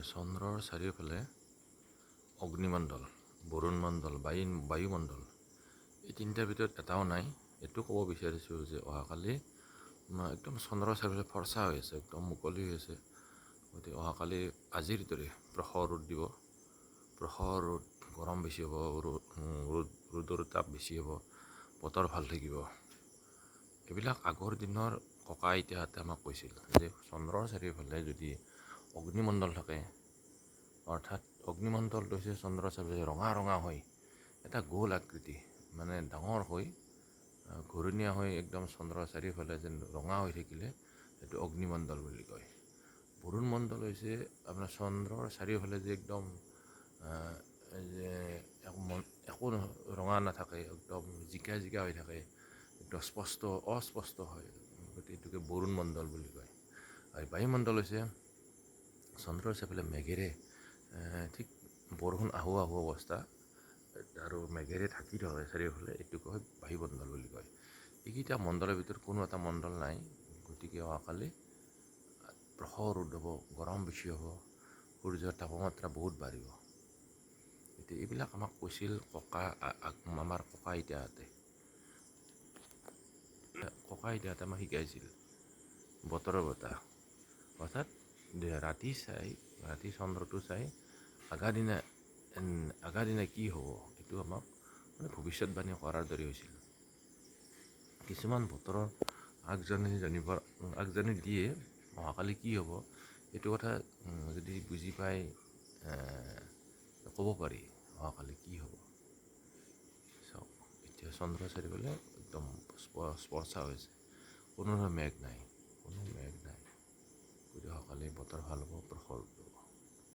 চন্দ্ৰৰ চাৰিওফালে অগ্নিমণ্ডল, বৰুণমণ্ডল, বায়ুমণ্ডল এই তিনিটাৰ ভিতৰত এটাও নাই। এইটো ক'ব বিচাৰিছোঁ যে অহাকালি একদম চন্দ্ৰৰ চাৰিওফালে ফৰ্চা হৈ আছে, একদম মুকলি হৈ আছে। গতিকে অহাকালি আজিৰ দৰে প্ৰখৰ ৰ'দ দিব, প্ৰখৰ ৰ'দ, গৰম বেছি হ'ব, ৰ'দৰ তাপ বেছি হ'ব, বতৰ ভাল থাকিব। এইবিলাক আগৰ দিনৰ ককা আইতাহঁতে আমাক কৈছিল যে চন্দ্ৰৰ চাৰিওফালে যদি অগ্নিমণ্ডল থাকে, অৰ্থাৎ অগ্নিমণ্ডলটো হৈছে চন্দ্ৰৰ চাৰিওফালে ৰঙা ৰঙা হৈ এটা গোল আকৃতি, মানে ডাঙৰ হৈ ঘূৰণীয়া হৈ একদম চন্দ্ৰৰ চাৰিওফালে যেন ৰঙা হৈ থাকিলে সেইটো অগ্নিমণ্ডল বুলি কয়। বৰুণমণ্ডল হৈছে আপোনাৰ চন্দ্ৰৰ চাৰিওফালে যে একদম যে একো ৰঙা নাথাকে, একদম জিকা জিকা হৈ থাকে, একদম অস্পষ্ট হয়, গতিকে এইটোকে বৰুণমণ্ডল বুলি কয়। আৰু বায়ুমণ্ডল হৈছে চন্দ্ৰৰ চাৰিওফালে মেঘেৰে ঠিক বৰষুণ আহোঁ আহোঁ অৱস্থা আৰু মেঘেৰে ঢাকি ধৰে চাৰিওফালে, এইটোক কয় বায়ুমণ্ডল বুলি কয়। এইকেইটা মণ্ডলৰ ভিতৰত কোনো এটা মণ্ডল নাই। গতিকে অহাকালি প্ৰখৰ ৰ'দ হ'ব, গৰম বেছি হ'ব, সূৰ্যৰ তাপমাত্ৰা বহুত বাঢ়িব। এতিয়া এইবিলাক আমাক কৈছিল আমাৰ ককা আইতাহঁতে আমাক শিকাইছিল। বতৰৰ বতাহ অৰ্থাৎ ৰাতি চন্দ্ৰটো চাই আগা দিনা কি হ'ব এইটো আমাক মানে ভৱিষ্যতবাণী কৰাৰ দৰে হৈছিল। কিছুমান বতৰৰ আগজাননী দিয়ে অহাকালি কি হ'ব এইটো কথা যদি বুজি পাই ক'ব পাৰি অহাকালি কি হ'ব। চাওক, এতিয়া চন্দ্ৰৰ চাৰিওফালে একদম স্পৰ্শা হৈছে, কোনো মেঘ নাই। গতিকে অহাকালি বতৰ ভাল হ'ব, প্ৰখৰ